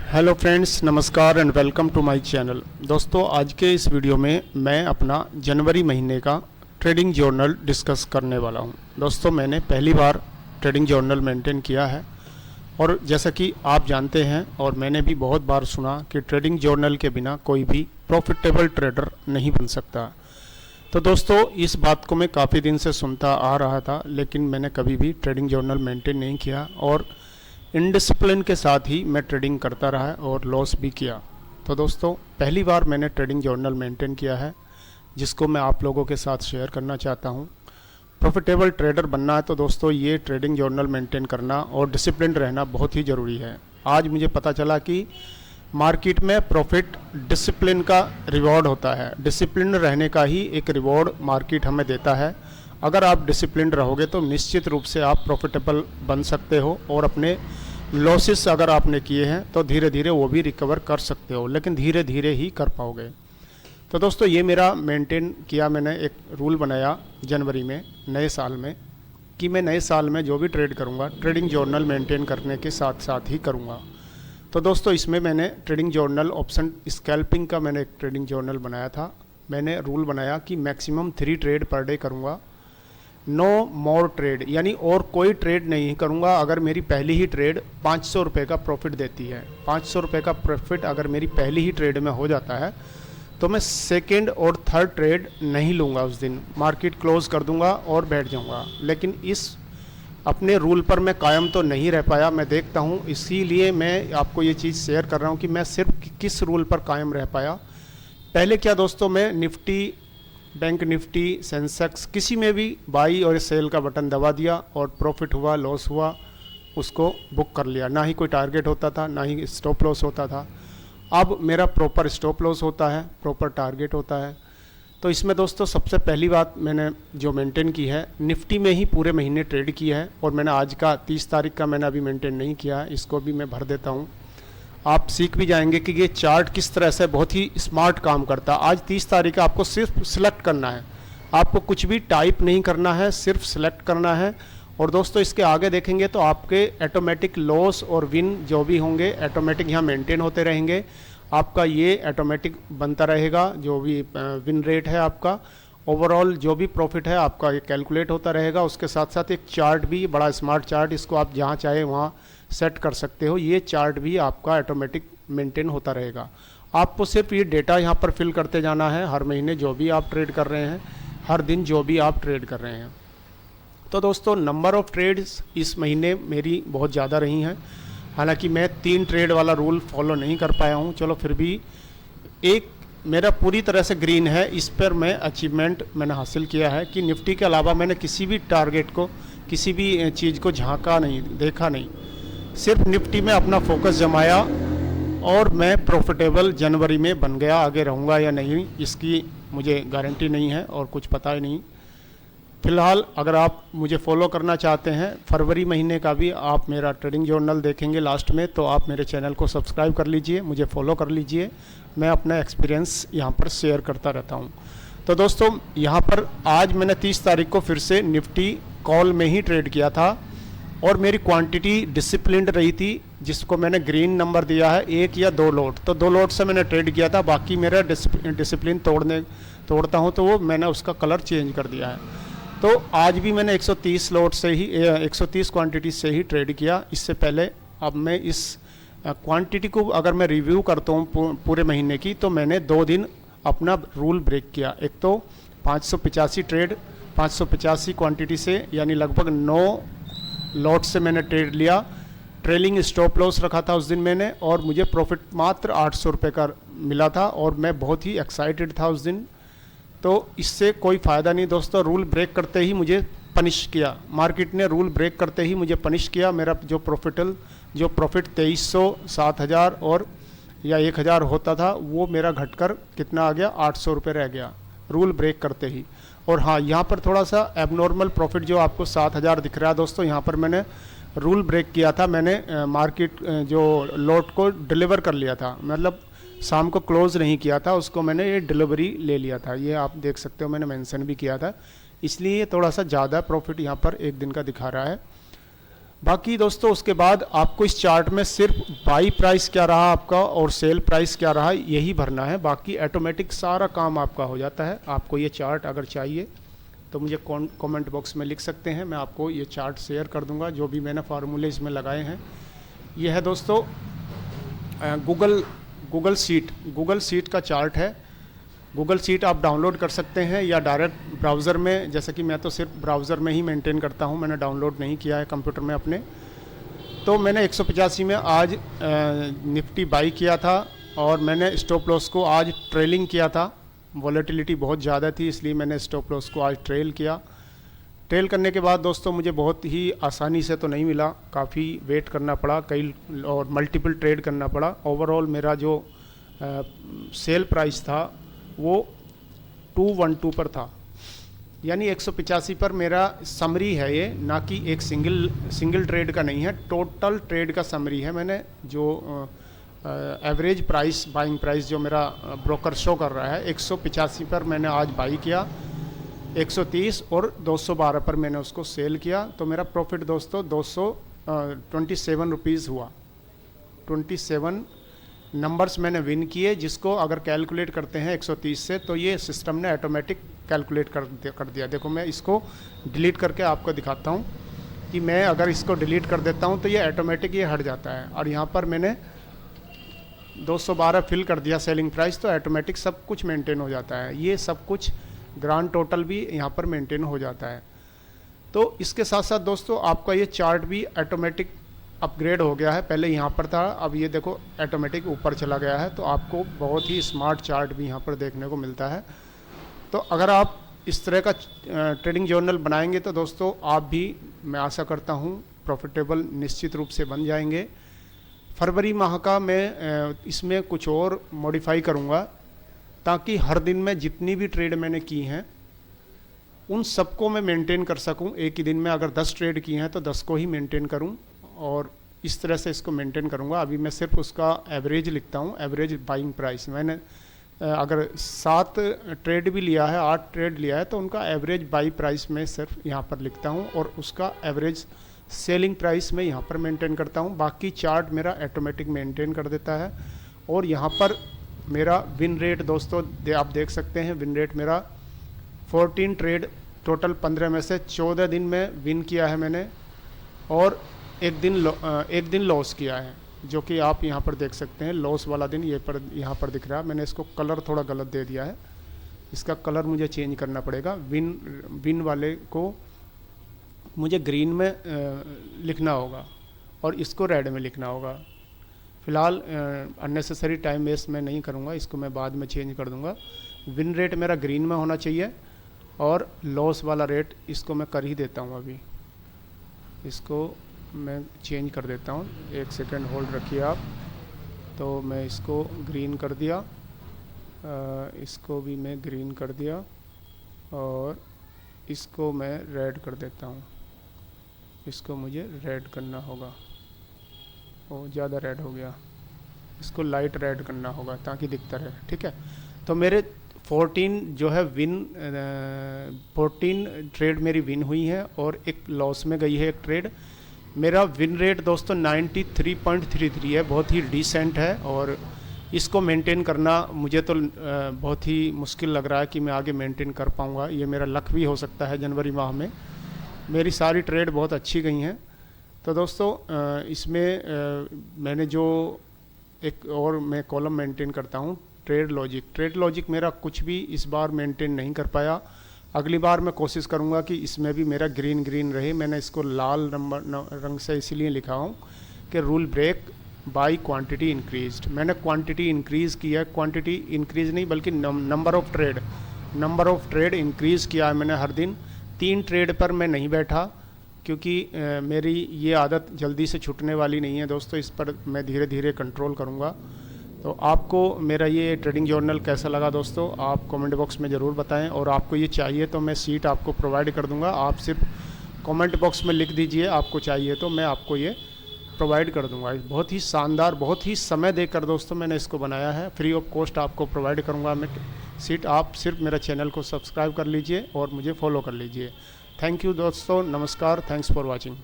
Hello friends, नमस्कार and welcome to my channel. दोस्तों, आज के इस वीडियो में मैं अपना जनवरी महीने का ट्रेडिंग जर्नल डिस्कस करने वाला हूं। दोस्तों, मैंने पहली बार ट्रेडिंग जर्नल मेंटेन किया है और जैसा कि आप जानते हैं और मैंने भी बहुत बार सुना कि ट्रेडिंग जर्नल के बिना कोई भी प्रॉफिटेबल ट्रेडर नहीं बन सकता। तो दोस्तों, इस बात को मैं काफ़ी दिन से सुनता आ रहा था, लेकिन मैंने कभी भी ट्रेडिंग जर्नल मेंटेन नहीं किया और इनडिसिप्लिन के साथ ही मैं ट्रेडिंग करता रहा और लॉस भी किया। तो दोस्तों, पहली बार मैंने ट्रेडिंग जर्नल मेंटेन किया है, जिसको मैं आप लोगों के साथ शेयर करना चाहता हूं। प्रॉफिटेबल ट्रेडर बनना है तो दोस्तों ये ट्रेडिंग जर्नल मेंटेन करना और डिसिप्लिन रहना बहुत ही ज़रूरी है। आज मुझे पता चला कि मार्केट में प्रॉफिट डिसिप्लिन का रिवॉर्ड होता है। डिसिप्लिन रहने का ही एक रिवॉर्ड मार्केट हमें देता है। अगर आप डिसिप्लिन रहोगे तो निश्चित रूप से आप प्रॉफिटेबल बन सकते हो और अपने लॉसेस अगर आपने किए हैं तो धीरे धीरे वो भी रिकवर कर सकते हो, लेकिन धीरे धीरे ही कर पाओगे। तो दोस्तों, ये मेरा मेंटेन किया, मैंने एक रूल बनाया जनवरी में नए साल में कि मैं नए साल में जो भी ट्रेड करूँगा ट्रेडिंग जर्नल मेंटेन करने के साथ साथ ही करूँगा। तो दोस्तों, इसमें मैंने ट्रेडिंग जर्नल ऑप्शन स्कैल्पिंग का मैंने एक ट्रेडिंग जर्नल बनाया था। मैंने रूल बनाया कि मैक्सिमम 3 ट्रेड पर डे करूँगा, नो मोर ट्रेड, यानी और कोई ट्रेड नहीं करूँगा अगर मेरी पहली ही ट्रेड 500 रुपये का प्रॉफिट देती है। 500 रुपये का प्रॉफिट अगर मेरी पहली ही ट्रेड में हो जाता है तो मैं सेकेंड और थर्ड ट्रेड नहीं लूँगा। उस दिन मार्केट क्लोज कर दूँगा और बैठ जाऊँगा। लेकिन इस अपने रूल पर मैं कायम तो नहीं रह पाया, मैं देखता हूँ, इसीलिए मैं आपको ये चीज़ शेयर कर रहा हूँ कि मैं सिर्फ किस रूल पर कायम रह पाया। पहले क्या दोस्तों, मैं निफ्टी, बैंक निफ्टी, सेंसेक्स किसी में भी बाई और सेल का बटन दबा दिया और प्रॉफिट हुआ, लॉस हुआ, उसको बुक कर लिया। ना ही कोई टारगेट होता था, ना ही स्टॉप लॉस होता था। अब मेरा प्रॉपर स्टॉप लॉस होता है, प्रॉपर टारगेट होता है। तो इसमें दोस्तों सबसे पहली बात मैंने जो मेंटेन की है, निफ्टी में ही पूरे महीने ट्रेड किया है और मैंने आज का 30 तारीख का मैंने अभी मेंटेन नहीं किया है, इसको भी मैं भर देता हूँ। आप सीख भी जाएंगे कि ये चार्ट किस तरह से बहुत ही स्मार्ट काम करता है। आज 30 तारीख का आपको सिर्फ सिलेक्ट करना है, आपको कुछ भी टाइप नहीं करना है, सिर्फ सिलेक्ट करना है। और दोस्तों, इसके आगे देखेंगे तो आपके ऑटोमेटिक लॉस और विन जो भी होंगे ऑटोमेटिक यहाँ मेंटेन होते रहेंगे। आपका ये ऑटोमेटिक बनता रहेगा, जो भी विन रेट है आपका, ओवरऑल जो भी प्रॉफिट है आपका ये कैलकुलेट होता रहेगा। उसके साथ साथ एक चार्ट भी, बड़ा स्मार्ट चार्ट, इसको आप जहाँ चाहे वहाँ सेट कर सकते हो। ये चार्ट भी आपका ऑटोमेटिक मेंटेन होता रहेगा। आपको सिर्फ ये डेटा यहाँ पर फिल करते जाना है, हर महीने जो भी आप ट्रेड कर रहे हैं, हर दिन जो भी आप ट्रेड कर रहे हैं। तो दोस्तों, नंबर ऑफ़ ट्रेड्स इस महीने मेरी बहुत ज़्यादा रही हैं। हालांकि मैं 3 ट्रेड वाला रूल फॉलो नहीं कर पाया हूँ, चलो फिर भी एक मेरा पूरी तरह से ग्रीन है। इस पर मैं अचीवमेंट मैंने हासिल किया है कि निफ्टी के अलावा मैंने किसी भी टारगेट को, किसी भी चीज़ को झांका नहीं, देखा नहीं, सिर्फ निफ्टी में अपना फोकस जमाया और मैं प्रॉफिटेबल जनवरी में बन गया। आगे रहूँगा या नहीं इसकी मुझे गारंटी नहीं है और कुछ पता ही नहीं। फिलहाल अगर आप मुझे फॉलो करना चाहते हैं, फरवरी महीने का भी आप मेरा ट्रेडिंग जर्नल देखेंगे लास्ट में, तो आप मेरे चैनल को सब्सक्राइब कर लीजिए, मुझे फॉलो कर लीजिए। मैं अपना एक्सपीरियंस यहाँ पर शेयर करता रहता हूँ। तो दोस्तों, यहाँ पर आज मैंने 30 तारीख को फिर से निफ्टी कॉल में ही ट्रेड किया था और मेरी क्वांटिटी डिसिप्लिन्ड रही थी, जिसको मैंने ग्रीन नंबर दिया है, 1 या 2 लॉट। तो 2 लॉट से मैंने ट्रेड किया था, बाकी मेरा डिसिप्लिन तोड़ता हूँ तो वो मैंने उसका कलर चेंज कर दिया है। तो आज भी मैंने 130 लॉट से ही 130 क्वांटिटी से ही ट्रेड किया। इससे पहले अब मैं इस क्वांटिटी को अगर मैं रिव्यू करता हूँ पूरे महीने की, तो मैंने 2 दिन अपना रूल ब्रेक किया। एक तो 585 ट्रेड, 585 क्वांटिटी से, यानी लगभग 9 लॉट से मैंने ट्रेड लिया। ट्रेलिंग स्टॉप लॉस रखा था उस दिन मैंने, और मुझे प्रॉफिट मात्र 800 रुपये का मिला था और मैं बहुत ही एक्साइटेड था उस दिन। तो इससे कोई फ़ायदा नहीं दोस्तों, रूल ब्रेक करते ही मुझे पनिश किया, मार्केट ने रूल ब्रेक करते ही मुझे पनिश किया। मेरा जो प्रॉफिट 2300, 7000 और या 1000 होता था, वो मेरा घटकर कितना आ गया, 800 रुपये रह गया रूल ब्रेक करते ही। और हाँ, यहाँ पर थोड़ा सा एबनॉर्मल प्रॉफिट जो आपको 7000 दिख रहा है दोस्तों, यहाँ पर मैंने रूल ब्रेक किया था। मैंने मार्केट जो लॉट को डिलीवर कर लिया था, मतलब शाम को क्लोज नहीं किया था उसको, मैंने ये डिलीवरी ले लिया था। ये आप देख सकते हो, मैंने मेंशन भी किया था, इसलिए थोड़ा सा ज़्यादा प्रॉफिट यहाँ पर एक दिन का दिखा रहा है। बाकी दोस्तों उसके बाद आपको इस चार्ट में सिर्फ बाई प्राइस क्या रहा आपका और सेल प्राइस क्या रहा यही भरना है, बाकी ऑटोमेटिक सारा काम आपका हो जाता है। आपको ये चार्ट अगर चाहिए तो मुझे कमेंट बॉक्स में लिख सकते हैं, मैं आपको ये चार्ट शेयर कर दूंगा जो भी मैंने फार्मूले इसमें लगाए हैं। ये है दोस्तों गूगल शीट का चार्ट है। गूगल शीट आप डाउनलोड कर सकते हैं या डायरेक्ट ब्राउज़र में, जैसे कि मैं तो सिर्फ ब्राउज़र में ही मेंटेन करता हूं, मैंने डाउनलोड नहीं किया है कंप्यूटर में अपने। तो मैंने 185 में आज निफ्टी बाई किया था और मैंने स्टॉप लॉस को आज ट्रेलिंग किया था। वॉलेटिलिटी बहुत ज़्यादा थी इसलिए मैंने स्टॉप लॉस को आज ट्रेल किया। ट्रेल करने के बाद दोस्तों मुझे बहुत ही आसानी से तो नहीं मिला, काफ़ी वेट करना पड़ा, कई और मल्टीपल ट्रेड करना पड़ा। ओवरऑल मेरा जो सेल प्राइस था वो 212 पर था, यानी 185 पर मेरा समरी है ये, ना कि एक सिंगल ट्रेड का नहीं है, टोटल ट्रेड का समरी है। मैंने जो एवरेज प्राइस बाइंग प्राइस जो मेरा ब्रोकर शो कर रहा है 185 पर मैंने आज बाई किया, 130 और 212 पर मैंने उसको सेल किया। तो मेरा प्रॉफिट दोस्तों 227 रुपीज़ हुआ। 27 नंबर्स मैंने विन किए, जिसको अगर कैलकुलेट करते हैं 130 से तो ये सिस्टम ने ऑटोमेटिक कैलकुलेट कर दिया। देखो मैं इसको डिलीट करके आपको दिखाता हूँ कि मैं अगर इसको डिलीट कर देता हूँ तो ये ऑटोमेटिक ये हट जाता है। और यहाँ पर मैंने 212 फिल कर दिया सेलिंग प्राइस, तो ऑटोमेटिक सब कुछ मेंटेन हो जाता है। ये सब कुछ ग्रांड टोटल भी यहाँ पर मेंटेन हो जाता है। तो इसके साथ साथ दोस्तों आपका ये चार्ट भी ऑटोमेटिक अपग्रेड हो गया है। पहले यहाँ पर था, अब ये देखो ऑटोमेटिक ऊपर चला गया है। तो आपको बहुत ही स्मार्ट चार्ट भी यहाँ पर देखने को मिलता है। तो अगर आप इस तरह का ट्रेडिंग जर्नल बनाएंगे तो दोस्तों आप भी, मैं आशा करता हूँ, प्रॉफिटेबल निश्चित रूप से बन जाएंगे। फरवरी माह का मैं इसमें कुछ और मॉडिफाई करूँगा ताकि हर दिन में जितनी भी ट्रेड मैंने की हैं उन सबको मैं मेंटेन कर सकूं। एक ही दिन में अगर 10 ट्रेड की हैं तो 10 को ही मेंटेन करूं और इस तरह से इसको मेंटेन करूंगा। अभी मैं सिर्फ उसका एवरेज लिखता हूं, एवरेज बाइंग प्राइस। मैंने अगर 7 ट्रेड भी लिया है, 8 ट्रेड लिया है, तो उनका एवरेज बाई प्राइस में सिर्फ यहाँ पर लिखता हूँ और उसका एवरेज सेलिंग प्राइस में यहाँ पर मेंटेन करता हूँ। बाकी चार्ट मेरा ऑटोमेटिक मेंटेन कर देता है। और यहाँ पर मेरा विन रेट दोस्तों आप देख सकते हैं, विन रेट मेरा 14 ट्रेड टोटल 15 में से 14 दिन में विन किया है मैंने, और एक दिन लॉस किया है, जो कि आप यहाँ पर देख सकते हैं। लॉस वाला दिन यहाँ पर दिख रहा है। मैंने इसको कलर थोड़ा गलत दे दिया है, इसका कलर मुझे चेंज करना पड़ेगा। विन वाले को मुझे ग्रीन में लिखना होगा और इसको रेड में लिखना होगा। फ़िलहाल अननेसेसरी टाइम वेस्ट मैं नहीं करूँगा, इसको मैं बाद में चेंज कर दूँगा। विन रेट मेरा ग्रीन में होना चाहिए और लॉस वाला रेट इसको मैं कर ही देता हूँ। अभी इसको मैं चेंज कर देता हूँ, 1 सेकंड होल्ड रखिए आप। तो मैं इसको ग्रीन कर दिया, इसको भी मैं ग्रीन कर दिया और इसको मैं रेड कर देता हूँ। इसको मुझे रेड करना होगा, वो ज़्यादा रेड हो गया, इसको लाइट रेड करना होगा ताकि दिखता रहे। ठीक है, तो मेरे 14 जो है 14 ट्रेड मेरी विन हुई है और एक लॉस में गई है एक ट्रेड। मेरा विन रेट दोस्तों 93.33 है, बहुत ही डिसेंट है और इसको मेंटेन करना मुझे तो बहुत ही मुश्किल लग रहा है कि मैं आगे मेंटेन कर पाऊँगा। ये मेरा लक भी हो सकता है। जनवरी माह में मेरी सारी ट्रेड बहुत अच्छी गई हैं। तो दोस्तों इसमें मैंने जो एक और मैं कॉलम मेंटेन करता हूँ, ट्रेड लॉजिक मेरा कुछ भी इस बार मेंटेन नहीं कर पाया। अगली बार मैं कोशिश करूँगा कि इसमें भी मेरा ग्रीन रहे। मैंने इसको लाल रंग से इसीलिए लिखा हूँ कि rule break by quantity increased. मैंने क्वांटिटी इंक्रीज़ किया है, क्वांटिटी इंक्रीज़ नहीं बल्कि नंबर ऑफ़ ट्रेड इंक्रीज़ किया है मैंने हर दिन। 3 ट्रेड पर मैं नहीं बैठा क्योंकि मेरी ये आदत जल्दी से छूटने वाली नहीं है दोस्तों, इस पर मैं धीरे धीरे कंट्रोल करूँगा। तो आपको मेरा ये ट्रेडिंग जर्नल कैसा लगा दोस्तों, आप कमेंट बॉक्स में ज़रूर बताएं। और आपको ये चाहिए तो मैं सीट आपको प्रोवाइड कर दूँगा, आप सिर्फ कमेंट बॉक्स में लिख दीजिए आपको चाहिए, तो मैं आपको ये प्रोवाइड कर दूँगा। बहुत ही शानदार, बहुत ही समय देकर दोस्तों मैंने इसको बनाया है। फ्री ऑफ कॉस्ट आपको प्रोवाइड करूँगा मैं सीट। आप सिर्फ मेरा चैनल को सब्सक्राइब कर लीजिए और मुझे फॉलो कर लीजिए। थैंक यू दोस्तों, नमस्कार, थैंक्स फॉर वॉचिंग।